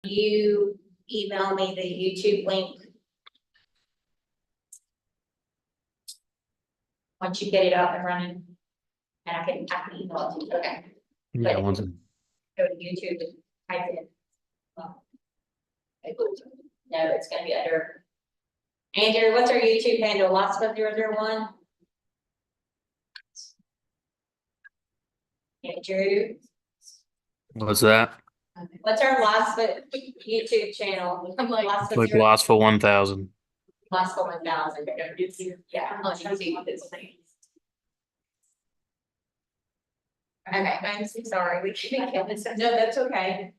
you email me the YouTube link. Once you get it up and running, and I can email it to you, okay? Yeah, But- once Go to YouTube and type in. No, it's gonna be under. Andrew, what's our YouTube handle? LOSFA 001? Andrew, what's that? what's our LOSFA YouTube channel? I'm like It's like lost for 1,000. LOSFA 1000. Yeah. Oh, she's seeing this thing. Okay, I'm so sorry, we can't get this. No, that's okay.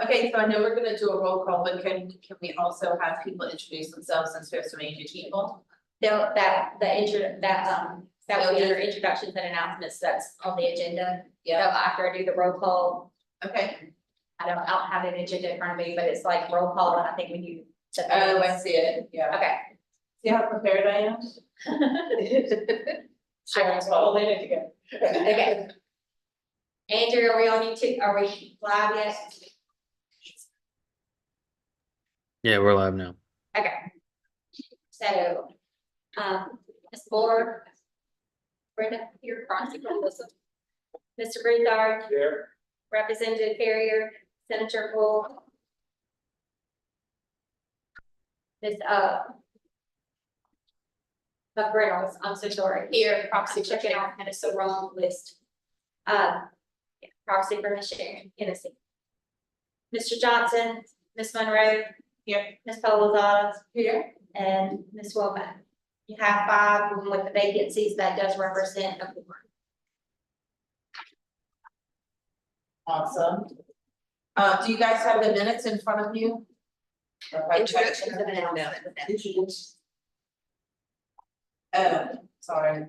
Okay, so I know we're gonna do a roll call, but can we also have people introduce themselves since we have so many new people? No, that will be under introductions and announcements, that's on the agenda. So after I do the roll call, Okay. I don't have an agenda in front of me, but it's like roll call, and I think when you. Oh, I see it, yeah. Okay. See how prepared I am? Sharon's all in it again. Okay. Andrew, are we on YouTube? Are we live yet? Yeah, we're live now. Okay. So, Ms. Moore. Brenda, you're crossing from this. Mr. Broussard. Here. Representative Carrier, Senator Bull. Ms. McReynolds, I'm so sorry. Here, proxy checking out, and it's the wrong list. Yeah, proxy for Ms. Sharon, Hennessy. Mr. Johnson, Ms. Monroe. Here. Ms. Polizada. Here. And Ms. Wilbur. You have 5, and with the vacancies, that does represent a board. Awesome. Do you guys have the minutes in front of you? Introductions and announcements. Sorry.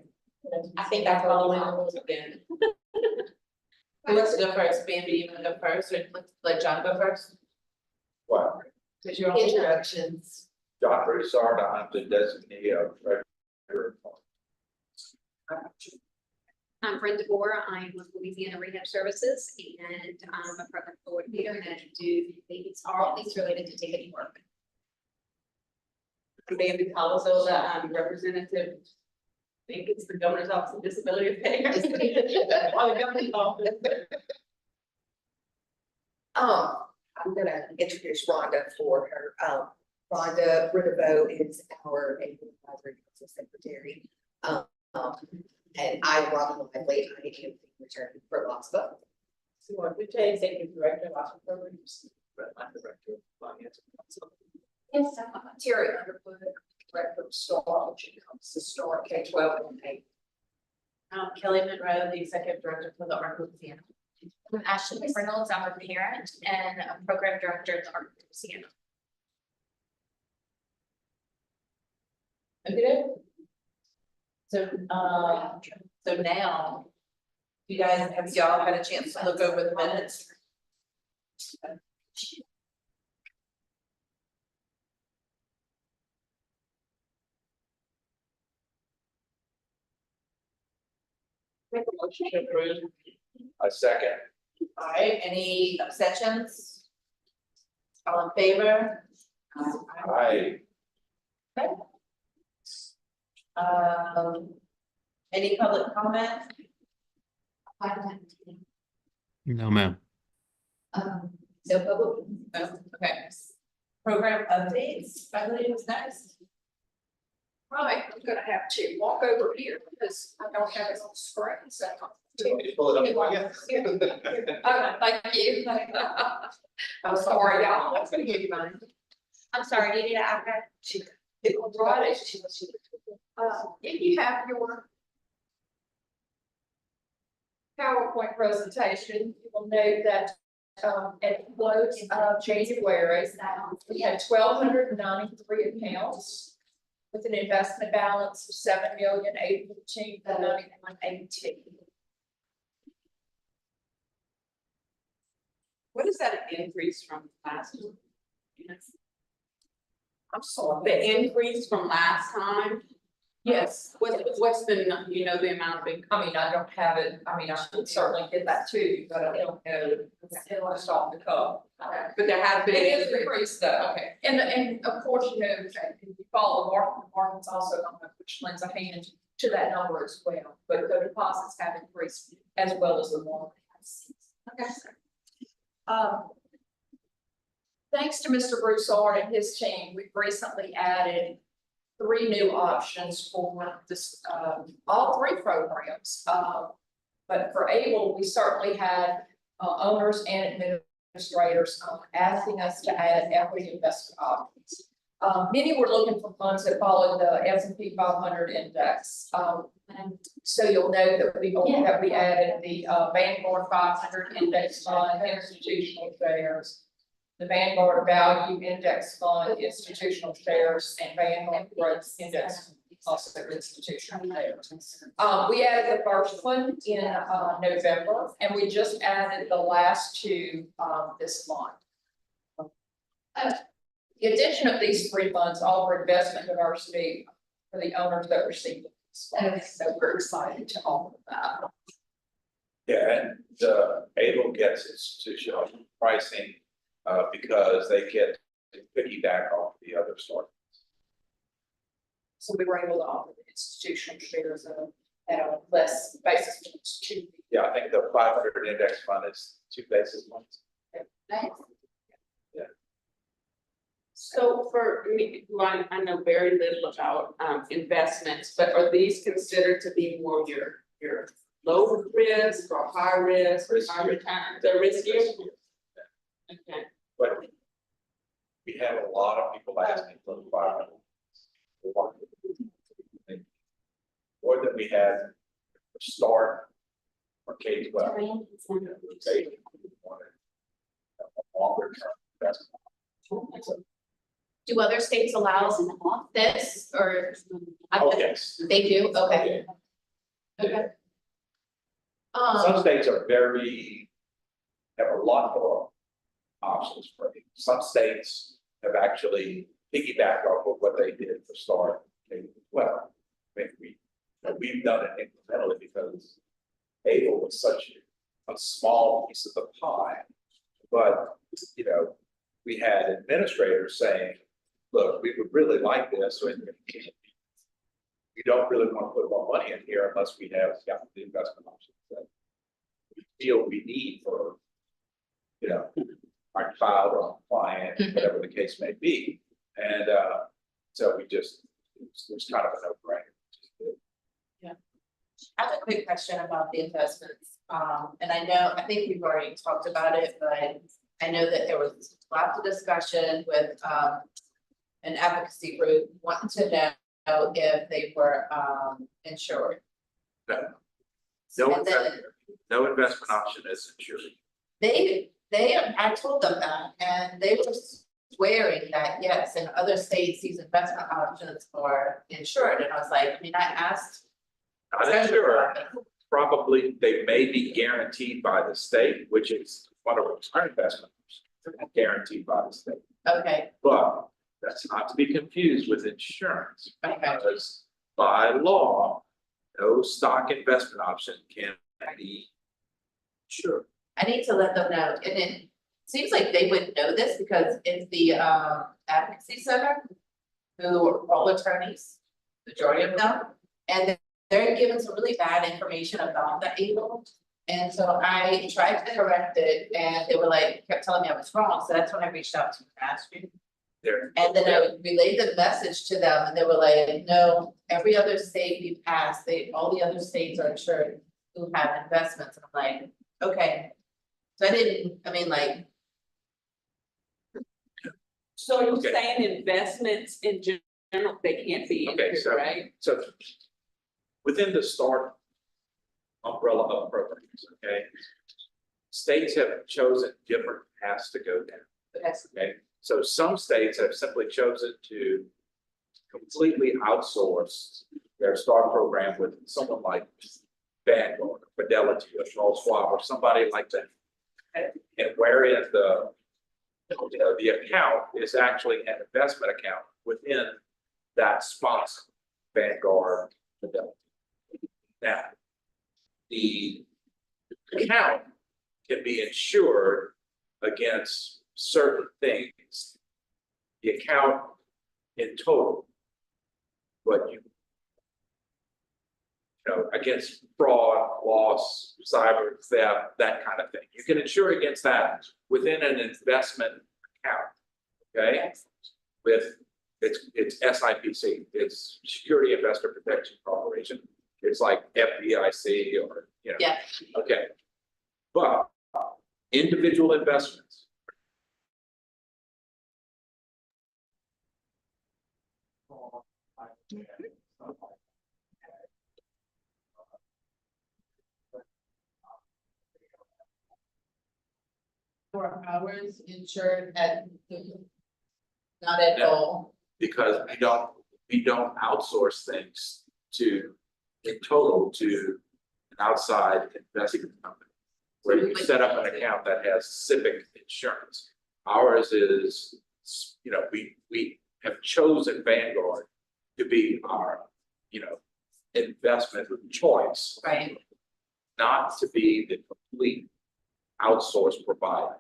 I think that's all in. Who wants to go first? Bambi, you wanna go first, or let John go first? What? Cause you're all introductions. John Broussard, I'm the designee of treasurer. I'm Brenda Gore. I am with Louisiana Rehab Services and I'm a program coordinator and I do things, all things related to ticketing work. I'm Bambi Palazola, I'm representative. I think it's the governor's office of disability affairs. Oh, the governor's office. I'm gonna introduce Rhonda for her. Rhonda Riverboat is our advisory council secretary. And I, Robin Lively, I am the attorney for LOSFA. So what we take executive director of hospital programs. I'm director of finance. Yes, Terry Underwood, director of STAR, which encompasses STAR K-12 and A. Kelly Monroe, the executive director for the Art Museum. I'm Ashley McReynolds. I'm a parent and a program director at the Art Museum. Okay. So now, you guys, have y'all had a chance to look over the minutes? Make a motion to approve. A second. All right, any abstentions? All in favor? I, Any public comment? No, ma'am. No public? No, okay. Program updates, I believe was next. Right, I'm gonna have to walk over here because I don't have it on screen, so. pull it up. Oh, thank you. I'm sorry, y'all. I'm gonna give you mine. I'm sorry, do you need an iPad? If you have your PowerPoint presentation, you will note that at the close of January, we had 1,293 accounts with an investment balance of 7,814,982. What is that an increase from last year? I'm sorry. The increase from last time, Yes, what's the, you know, the amount of income? I mean, I don't have it, I mean, I should certainly get that to you, but I don't know, it's off the cuff. But there has been. It is increased though. Okay. And of course, you know, if you follow the market's also going to, which lends a hand to that number as well. But the deposits have increased as well as the market has. Okay. Thanks to Mr. Broussard and his team, we've recently added 3 new options for this, all 3 programs. But for Able, we certainly had, owners and administrators, asking us to add equity investment options. Many were looking for funds that followed the S&P 500 index. So you'll know that we added the, Vanguard 500 index fund, institutional shares, the Vanguard Value Index Fund, institutional shares, and Vanguard Growth Index, also institutional shares. We added the first one in November, and we just added the last 2 this month. The addition of these 3 funds offer investment diversity for the owners that receive it. So we're excited to offer that. Yeah, and Able gets institutional pricing because they get to piggyback off the other source. So we were able to offer the institutional shares at a less basis points. Yeah, I think the 500 index fund is 2 basis points. So for me, I know very little about investments, but are these considered to be more your low risk or high risk or high return? They're riskier? Okay. But we have a lot of people asking for the 500. More than we had start for K-12. Okay. Longer term investment. Do other states allow this or? Oh, yes. They do, okay. Yeah. Some states are have a lot more options for it. Some states have actually piggybacked off of what they did for start K-12. I mean, we've done it incrementally because Able was such a small piece of the pie. But, you know, we had administrators saying, look, we would really like this, and we don't really want to put more money in here unless we have got the investment options that we feel we need for, you know, our child or our client, whatever the case may be. And so it was kind of a no-brainer. I have a quick question about the investments. And I think we've already talked about it, but I know that there was lots of discussion with an advocacy group wanting to know if they were insured. No And then investment, no investment option is insured. I told them that, and they were swearing that, yes, in other states, these investment options are insured, and I was like, I mean, I asked. Not insured, probably they may be guaranteed by the state, which is one of our investment options, guaranteed by the state. Okay, But that's not to be confused with insurance, okay, because by law, no stock investment option can be insured. I need to let them know, and it seems like they wouldn't know this because it's the advocacy center. Who are all attorneys, majority of them, and they're given some really bad information about the Able. And so I tried to correct it, and they were like, kept telling me I was wrong, so that's when I reached out to Ashby. There, And then I relayed the message to them, and they were like, no, every other state we passed, all the other states are insured who have investments, and I'm like, okay. So So you're Okay. saying investments in general, they can't be Okay, insured, so- right? so within the START umbrella of programs, okay? States have chosen different paths to go down. that's, Okay, so some states have simply chosen to completely outsource their STAR program with someone like Vanguard, or Fidelity, or Charles Schwab, or somebody like that. And wherein the account is actually an investment account within that sponsor. Vanguard, Fidelity. Now, the account can be insured against certain things. The account in total, but you know, against fraud, loss, cyber theft, that kind of thing. You can insure against that within an investment account, okay? With, it's SIPC, it's Security Investor Protection Corporation. It's like FDIC or, you know. Yeah. Okay. But individual investments. Were ours insured at, not at No. all? Because we don't outsource things to, in total, to an outside investment company. Where you set up an account that has civic insurance. Ours is, you know, we have chosen Vanguard to be our, you know, investment choice, Right. not to be the complete outsource provider.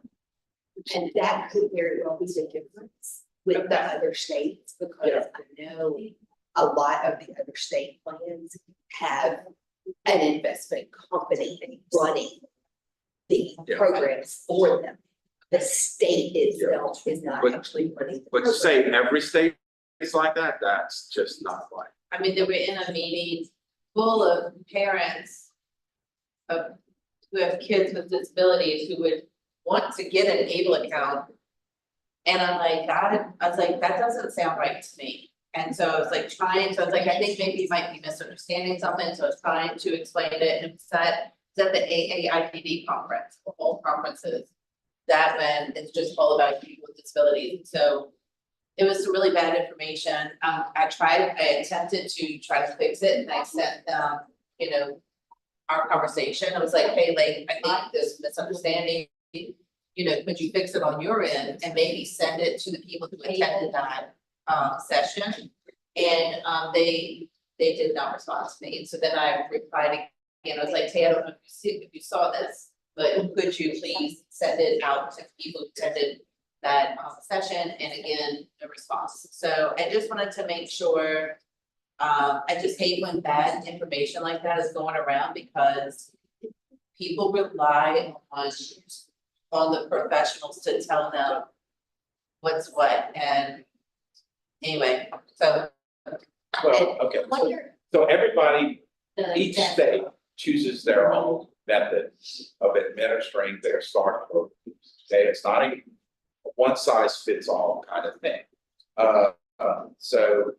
And that could very well be the difference with the other states, because I know a lot of the other state plans have an investment company running the Yeah. programs for them. The state itself is not But- actually running. the But to say program. every state is like that, that's just not right. I mean, they were in a meeting full of parents of, who have kids with disabilities who would want to get an ABLE account. And I'm like, God, I was like, that doesn't sound right to me. And so I was like trying, so I was like, I think maybe you might be misunderstanding something, so I was trying to explain it, and said, it's at the AAIPD conference, or all conferences. That when it's just all about people with disabilities, so it was some really bad information. I attempted to try to fix it, and I sent them, you know, our conversation. I was like, hey, like, I think this misunderstanding, you know, could you fix it on your end and maybe send it to the people who attended that session? And they did not respond to me. And so then I replied again. I was like, hey, I don't know if you saw this, but could you please send it out to people who attended that session? And again, no response. So I just wanted to make sure. I just hate when bad information like that is going around, because people rely on the professionals to tell them what's what. And anyway, so Well, okay, so everybody, each state chooses their own method of administering their STAR program. Okay, it's not a one size fits all kind of thing. So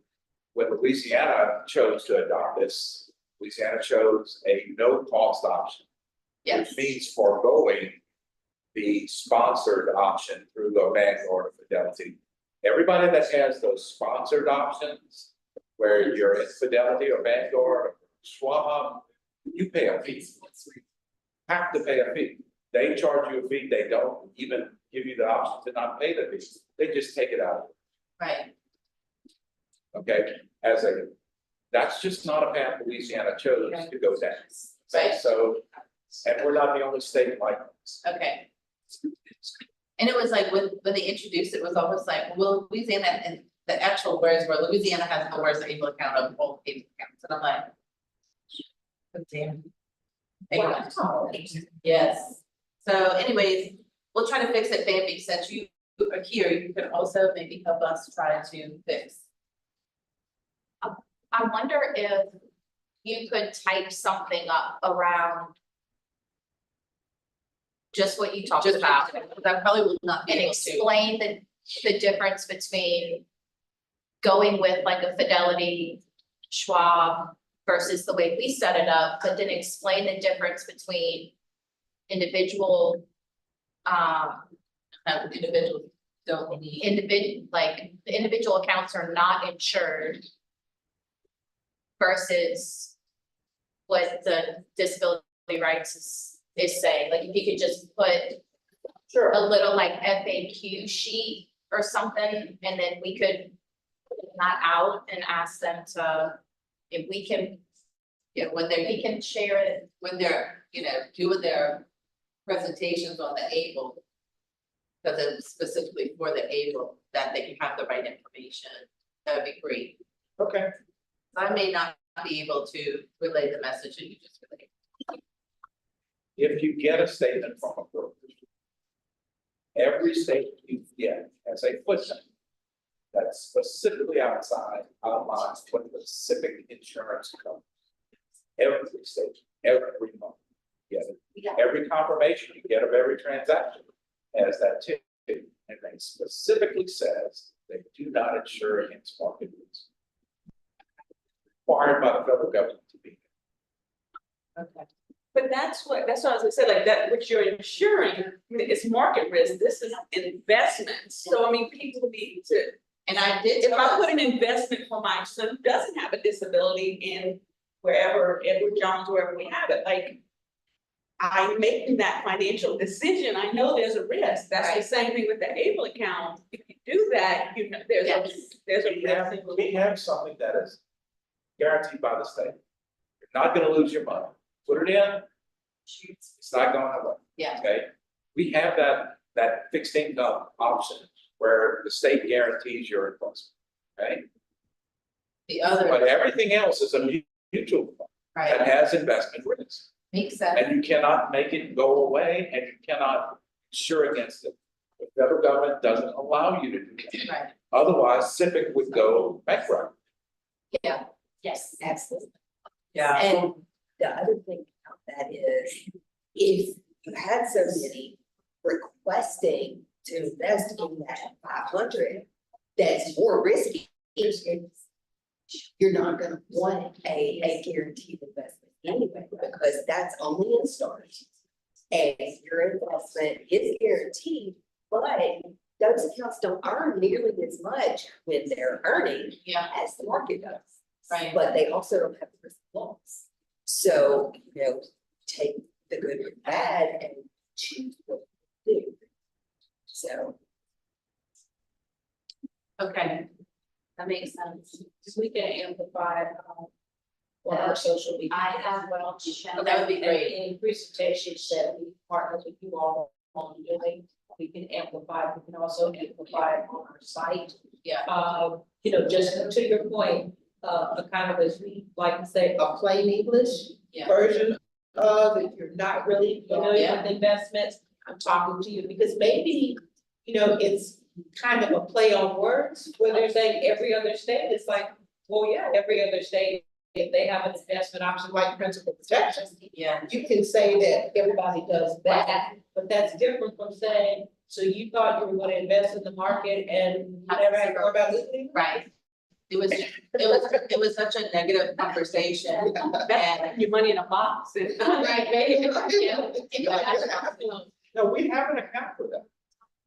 when Louisiana chose to adopt this, Louisiana chose a no cost option. yes, Which means foregoing the sponsored option through the Vanguard or Fidelity. Everybody that has those sponsored options, where you're in Fidelity or Vanguard or Schwab, you pay a fee. Have to pay a fee. They charge you a fee, they don't even give you the option to not pay the fee, they just take it out. right, Okay, that's just not a path Louisiana chose to go down. right, So, and we're not the only state like this. okay. And it was like, when they introduced it, was almost like, well, Louisiana, and the actual words were, Louisiana has the worst able account of all able accounts, and I'm like. Oh, damn. Anyway, yes, so anyways, we'll try to fix it, Bambi, since you are here, you can also maybe help us try to fix. I wonder if you could type something up around just what you talked Just about because I probably will not be and able to. explain the difference between going with like a Fidelity, Schwab versus the way we set it up, but then explain the difference between individual, Individuals don't need. like the individual accounts are not insured versus what the disability rights is saying. Like if you could just put a little like FAQ sheet or something, and then we could put that out and ask them to if we can, yeah, when they're, we can share it, when they're, doing their presentations on the able. Because it's specifically for the able, that they can have the right information, that would be great. Okay. I may not be able to relay the message that you just relayed. If you get a statement from a broker, every statement you get has a footnote that's specifically outlines what the specific insurance covers. Every statement, every month, you get it. Every confirmation you get of every transaction has that too. And they specifically says they do not insure against market risk. Required by the federal government to be. Okay. But that's what I was gonna say, like that, what you're insuring, I mean, it's market risk, this is investments, so I mean, people need to. And I did. If I put an investment for my son who doesn't have a disability in wherever, Edward Jones, wherever we have it, like. I'm making that financial decision, I know there's a risk, that's the same thing with the able account, if you do that, there's a risk. We have something that is guaranteed by the state. You're not gonna lose your money. Put it in. It's not going away. Yeah. Okay, we have that fixed income option where the state guarantees your investment, okay? The other, But everything else is a mutual fund that right, has investment risk. makes sense, And you cannot make it go away and you cannot insure against it. The federal government doesn't allow you to do that. right, Otherwise, Civic would go bankrupt. yeah, Yes, absolutely. yeah. And the other thing about that is, if you had so many requesting to invest in that 500, that's more risky. You're not gonna want a guaranteed investment anyway, because that's only in stars. And your investment is guaranteed, but those accounts don't earn nearly as much when they're earning Yeah, as the market does. right. But they also don't have the risk of loss. So, take the good and bad and choose what to do. So. Okay, that makes sense. We can amplify, on our social media. I have what I'll check. That would be great. Any presentations that we partner with you all on doing, we can amplify, we can also amplify it on our site. Yeah. Just to your point, a kind of, as we like to say, a plain English Yeah. version of, if you're not really familiar Yeah. with investments, I'm talking to you, because maybe, it's kind of a play on words, where they're saying every other state, it's like, well, yeah, every other state, if they have an investment option like principal protection, Yeah, you can say that everybody does that, but that's different from saying, so you thought you were gonna invest in the market and you never had to worry about listening? right. It was such a negative conversation, and Your money in a box. No, we have an account for that.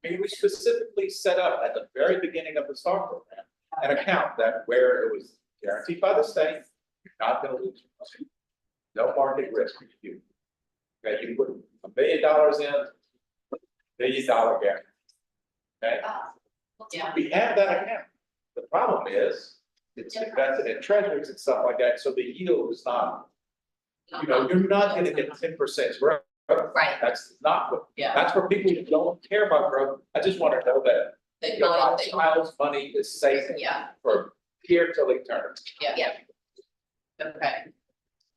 I mean, we specifically set up at the very beginning of the STAR program, an account that where it was guaranteed by the state, you're not gonna lose your money. No market risk for you. Okay, you put $1 billion in, $1 billion guarantee. Okay, yeah, we have that account. The problem is, it's invested in treasuries and stuff like that, so the yield is not, you're not gonna get 10% growth. right, That's not what, yeah. that's for people who don't care about growth. I just want to know that They your know they- child's money is safe Yeah, for here till eternity. yeah. Okay,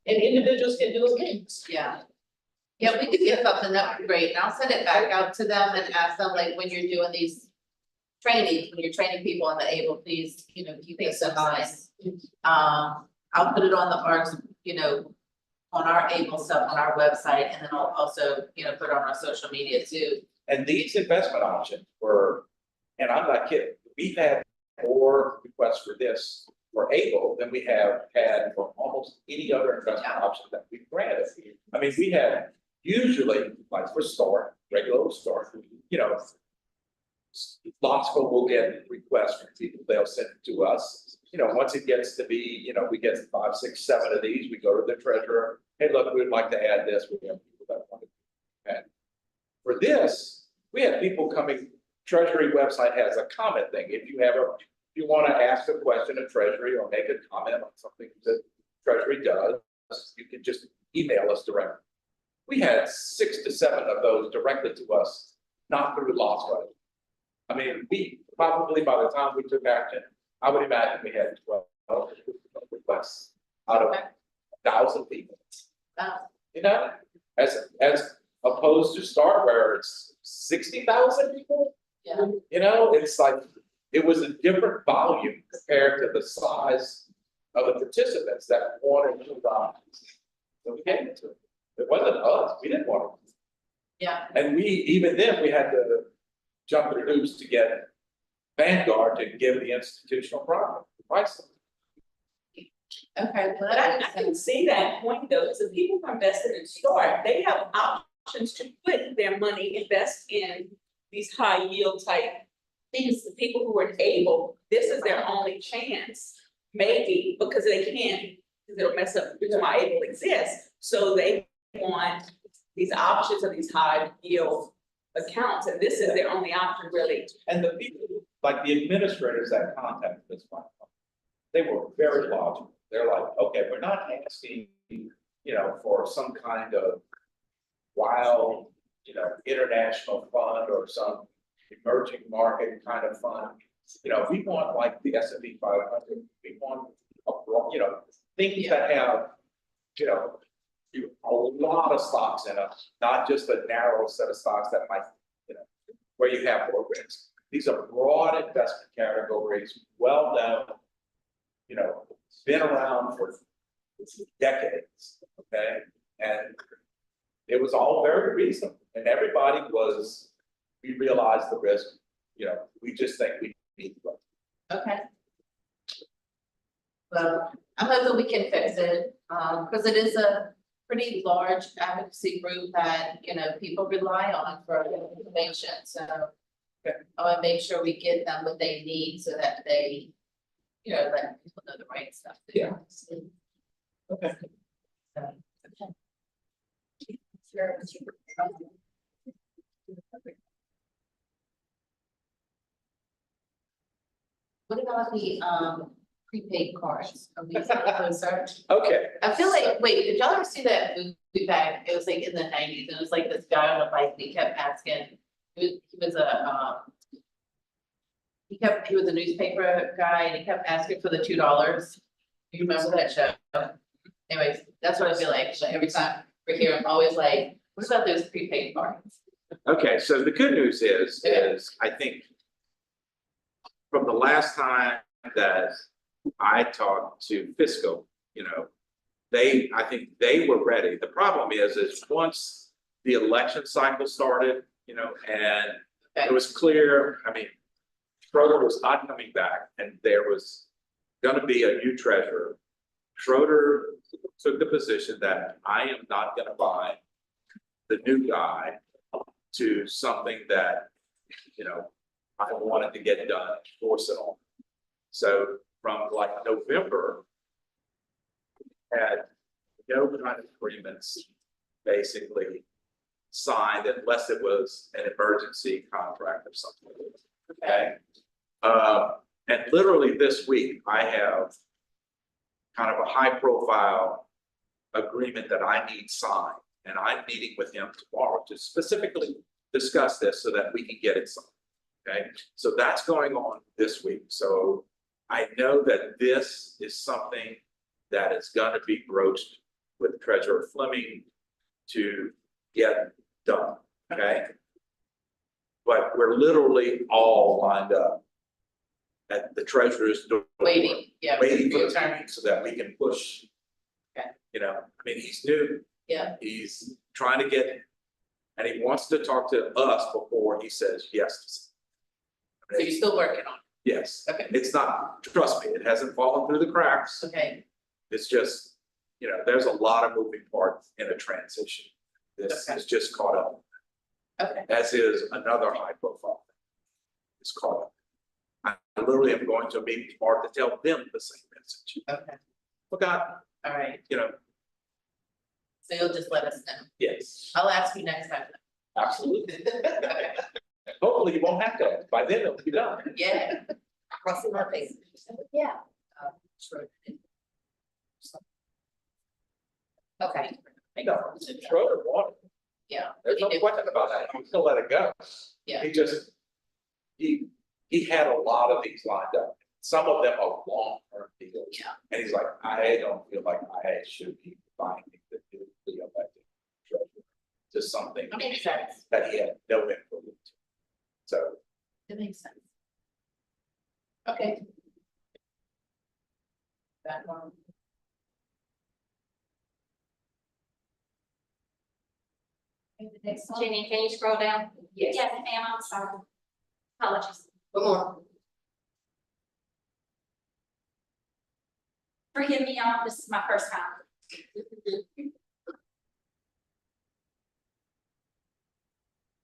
And individuals can do things. yeah. Yeah, we could get something, that would be great, and I'll send it back out to them and ask them, like, when you're doing these trainings, when you're training people on the able, please, keep this in mind. I'll put it on the arts, on our able stuff on our website, and then I'll also, put it on our social media too. And these investment options were, and I'm not kidding, we've had more requests for this for able than we have had for almost any other investment option that we've granted. I mean, we had usually, like for store, regular store, LOSFA will get requests from people, they'll send it to us. Once it gets to be, we get 5, 6, 7 of these, we go to the treasurer, hey, look, we'd like to add this, we have people that want to. And for this, we have people coming, Treasury website has a comment thing, if you have you wanna ask a question of Treasury or make a comment on something that Treasury does, you can just email us directly. We had 6 to 7 of those directly to us, not through LOSFA. I mean, we probably, by the time we took action, I would imagine we had 12 requests out of 1,000 people. You know, as opposed to Start where it's 60,000 people. Yeah. You know, it's like, it was a different volume compared to the size of the participants that wanted to adopt. So we gave it to them. It wasn't us, we didn't want it. Yeah, And even then, we had to jump through hoops to get Vanguard to give the institutional price. okay, well, But that I makes can sense. see that point though, because the people who are invested in Start, they have options to put their money, invest in these high yield type things. The people who are able, this is their only chance, maybe, because they can't, because it'll mess up the reason why able exists. So they want these options of these high yield accounts, and this is their only option really. And the people, like the administrators that contacted this one, they were very logical. They're like, okay, we're not asking, for some kind of wild, international fund or some emerging market kind of fund. We want like the S&P 500, we want, things that have, a lot of stocks in it, not just a narrow set of stocks that might, where you have more risk. These are broad investment categories, well known, been around for decades, okay? And it was all very reasonable, and everybody we realized the risk, we just think we need to. Okay. Well, I'm hoping we can fix it, because it is a pretty large advocacy group that, people rely on for information, so. I wanna make sure we get them what they need so that they, let people know the right stuff. to do. Yeah. Okay. So, what about the prepaid cards? Are we closer? Okay, I feel like, wait, did y'all ever see that movie back? It was like in the 90s, and it was like this guy on a bike, he kept asking, he was a newspaper guy, and he kept asking for the $2. You remember that show? Anyways, that's what I feel like, every time we're here, I'm always like, what about those prepaid cards? okay, so the good news is I think from the last time that I talked to Fiscal, I think they were ready. The problem is once the election cycle started, and it was clear, Schroeder was not coming back, and there was gonna be a new treasurer. Schroeder took the position that I am not gonna buy the new guy to something that, I wanted to get done, force it on. So from like November, had no kind of agreements basically signed unless it was an emergency contract or something. Okay. And literally this week, I have kind of a high profile agreement that I need signed, and I'm meeting with him tomorrow to specifically discuss this so that we can get it signed. Okay, so that's going on this week. So I know that this is something that is going to be broached with Treasurer Fleming to get done. Okay. But we're literally all lined up at the treasurer's door. Waiting, yeah. Waiting for your the turn. time so that we can push. Okay. He's new. Yeah. He's trying to get, and he wants to talk to us before he says yes. So you're still working on Yes. Okay. It's not, trust me, it hasn't fallen through the cracks. it, okay, It's just, there's a lot of moving parts in a transition. This Okay. is just caught up. okay, As is another high profile. It's called. I literally am going to a meeting tomorrow to tell them the same message. okay, Forgot, all right, so you'll just let us know, yes, I'll ask you next time. absolutely. Hopefully you won't have to, by then it'll be done. Yeah, crossing our fingers. Yeah. Okay, No, Schroeder wanted, yeah. there's no question about that, I'm gonna let it go. Yeah. He just, he had a lot of these lined up, some of them are long-term deals. Yeah. And he's like, I don't feel like I should be buying the elected treasurer to something That makes sense. that he had no input into. So, That makes sense. Okay. That one. Okay, the next one. Jenny, can you scroll down? Yes. Yes, ma'am, I'm sorry. Apologies. One more. Forgive me, y'all, this is my first time.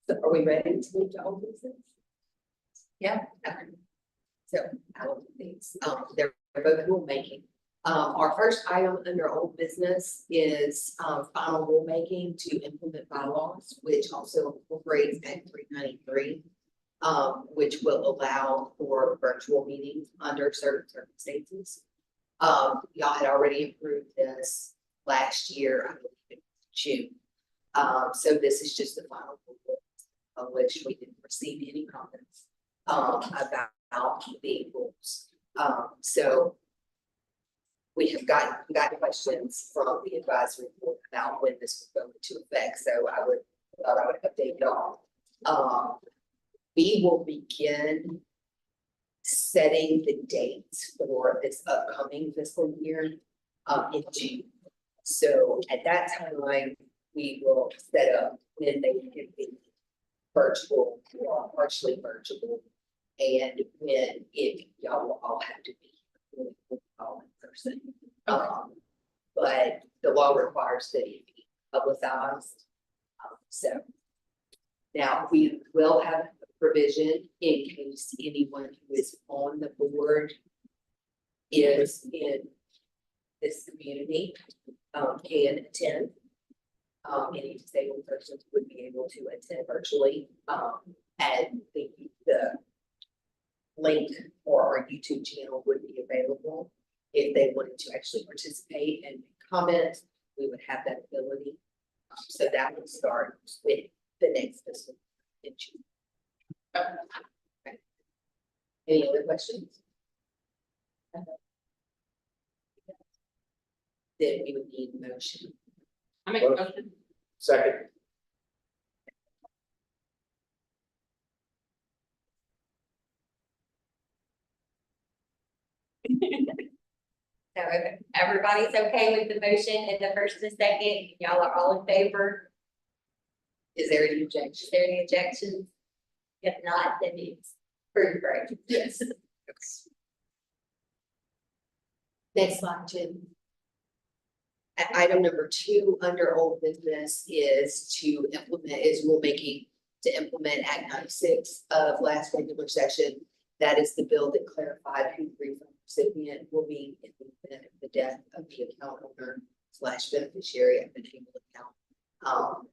So are we ready to move to old business? Yeah. Okay. So, I will do these, they're both rulemaking. Our first item under old business is, final rulemaking to implement bylaws, which also incorporates Act 393. Which will allow for virtual meetings under certain circumstances. Y'all had already approved this last year, I believe in June. So this is just the final rule, of which we didn't receive any comments about the rules. So we have got questions from the advisory board about when this will go into effect, so I thought I would update y'all. We will begin setting the dates for this upcoming fiscal year in June. So at that time, we will set up when they can be virtual or partially virtual. And when y'all will all have to be here, we'll be all in person. But the law requires that it be publicized. So now we will have a provision in case anyone who is on the board is in this community, can attend. Any disabled persons would be able to attend virtually, and the link for our YouTube channel would be available. If they wanted to actually participate and comment, we would have that ability. So that would start with the next fiscal in June. Okay. Any other questions? Then we would need a motion. I make a motion. second, So if everybody's okay with the motion in the first and second, y'all are all in favor? Is there any objection? Is there any objections? If not, then it's approved, right? Yes. Next slide, Jim. Item number 2 under old business is rulemaking to implement Act 96 of last regular session. That is the bill that clarified who the refund recipient will be in the event of the death of the account owner / beneficiary of the name account.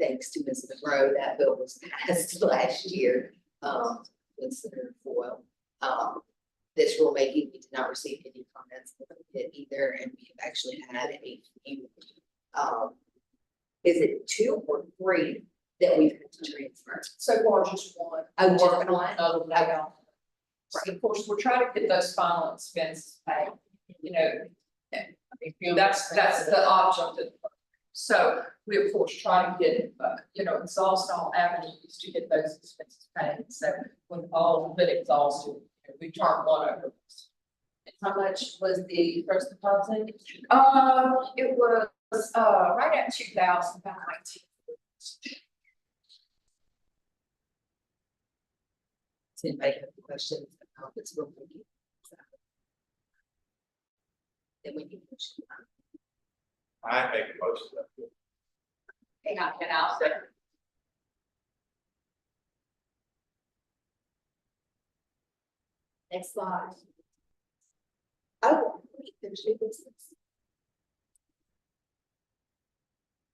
Thanks to Ms. Monroe, that bill was passed last year, with Senator Foyle. This rulemaking, we did not receive any comments from it either, and we have actually had a few, is it 2 or 3 that we've had to transfer? So far, just one. Oh, just Working on one? another one now. So of course, we're trying to get those final expenses paid, you know, that's the object. So we of course try to get, exhaust all avenues to get those expenses paid. So when all of it exhausted, we turn one over. How much was the first deposit? It was, right at 2,000, about 19. Does anybody have any questions about this rulemaking? Then we need to. I make a motion that. Hang on, and I'll second. Next slide. Oh, wait, there's new business.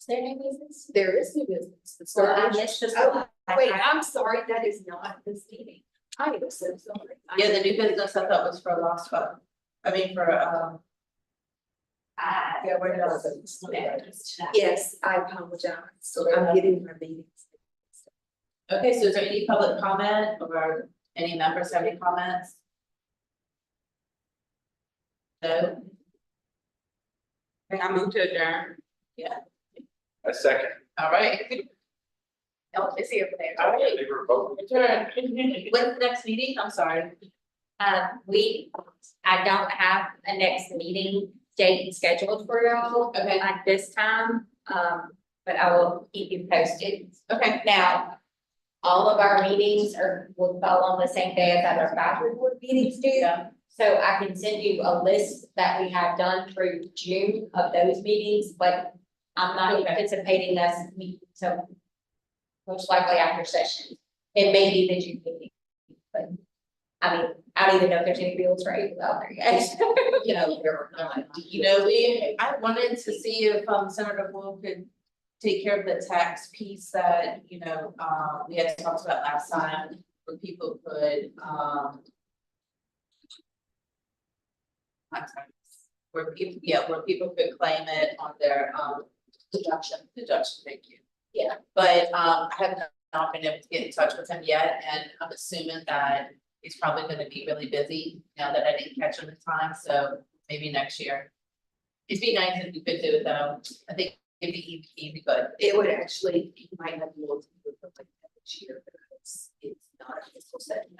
Is there any business? There is new business. The Well, I storage. missed this Oh, one. wait, I'm sorry, that is not this meeting. I was so sorry. Yeah, the new business I thought was for LOSFA. I mean, for, yeah, where else? Yes, I apologize. So I'm getting my meetings. Okay, so is there any public comment or any members have any comments? No? And I moved to adjourn. A second. All right. Oh, it's here for there. All right. They were voting. Adjourn. When's the next meeting? I'm sorry. I don't have a next meeting date scheduled for y'all Okay. at this time, but I will keep you posted. Okay. Now, all of our meetings will fall on the same day as our advisory board meetings do. Yeah. So I can send you a list that we have done through June of those meetings, but I'm not Okay. anticipating us meet, so most likely after session. It may be the June meeting, but I mean, I don't even know if there's any bills for April out there yet. You know, I wanted to see if Senator Wool could take care of the tax piece that, we had talked about last time, where people could, where people could claim it on their, deduction, thank you. Yeah. But, I have not been able to get in touch with him yet, and I'm assuming that he's probably gonna be really busy now that I didn't catch him in time, so maybe next year. It'd be nice if you could do it though, I think it'd be easy, but It would actually, you might not be able to do it like that this year because it's not a fiscal session.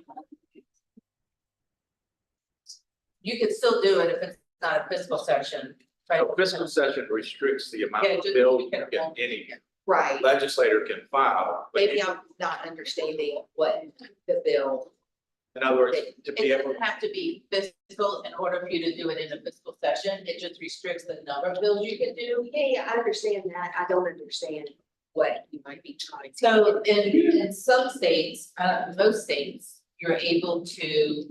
you could still do it if it's not a fiscal session. Right? So fiscal session restricts the amount Yeah, of just- bills any Right. legislator can file. But Maybe I'm not understanding what the bill. in other words, to It be able, doesn't have to be fiscal in order for you to do it in a fiscal session, it just restricts the number of bills you can do. Yeah, I understand that. I don't understand what you might be trying to. So in some states, most states, you're able to,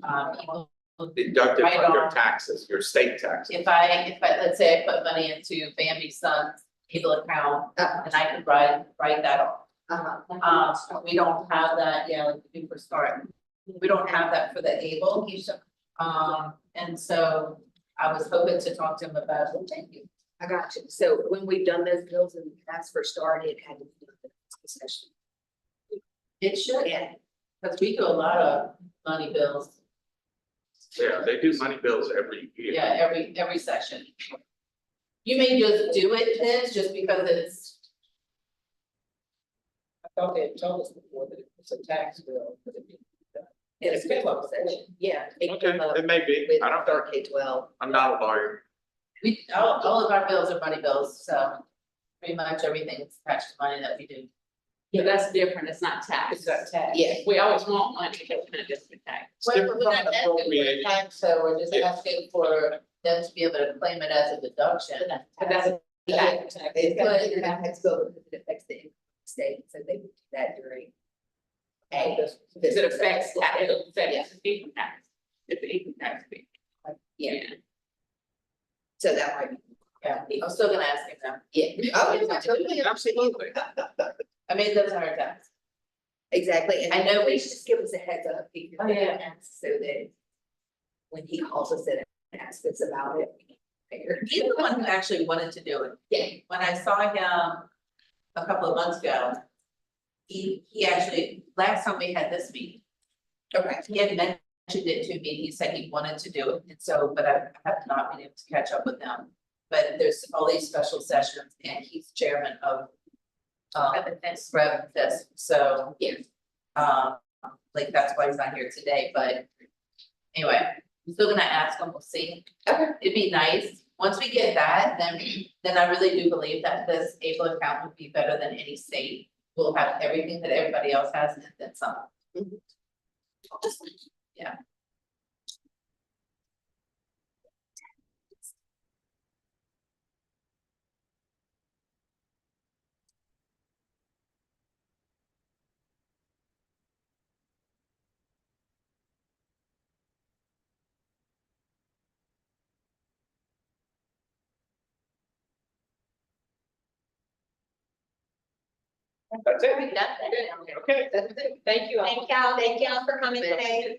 deduct it Right from your on. taxes, your state taxes. if I, let's say I put money into Bambi's son's able account, and I could write that off. We don't have that, like we do for start. We don't have that for the able. And so I was hoping to talk to him about, thank you. I got you. So when we've done those bills and that's for start, it had to be done in the session. It should, Yeah. because we do a lot of money bills, Yeah, they do money bills every year. yeah, every session. You may just do it, Vince, just because it's. I thought they had told us before that it's a tax bill, but it. In a fiscal session, yeah. It Okay, came up it may be, with I don't know, our K-12. I'm not a lawyer. All of our bills are money bills, so pretty much everything is attached to money that we do. But that's different, it's not tax. It's not tax. Yeah. We always want money, but it's not just the tax. It's different We're from not an asking for appropriation. tax, so we're just Yeah. asking for them to be able to claim it as a deduction. But that's a tax. It's got to figure out how to go because it affects the state, so they would do that during. Because it affects tax, it affects income tax. It's the income tax thing. Yeah, so that might be, Yeah, I'm still gonna ask him now. yeah. Oh, yeah, totally. Absolutely. I mean, it doesn't hurt tax. Exactly, and I know we- please just give us a heads up. If Oh, yeah. ask, so that when he calls us in and asks us about it, we can figure. He's the one who actually wanted to do it. Yeah. When I saw him a couple of months ago, he actually, last time we had this meeting, Okay. he had mentioned it to me, he said he wanted to do it, and so, but I have not been able to catch up with him. But there's all these special sessions, and he's chairman of Rev. So. Yeah. Like, that's why he's not here today, but anyway, I'm still gonna ask him, we'll see. Okay. It'd be nice, once we get that, then I really do believe that this able account would be better than any state. We'll have everything that everybody else has and then some. Mhm. Yeah. That's it. That's it. Okay. That's it. Thank you all. Thank y'all for coming today.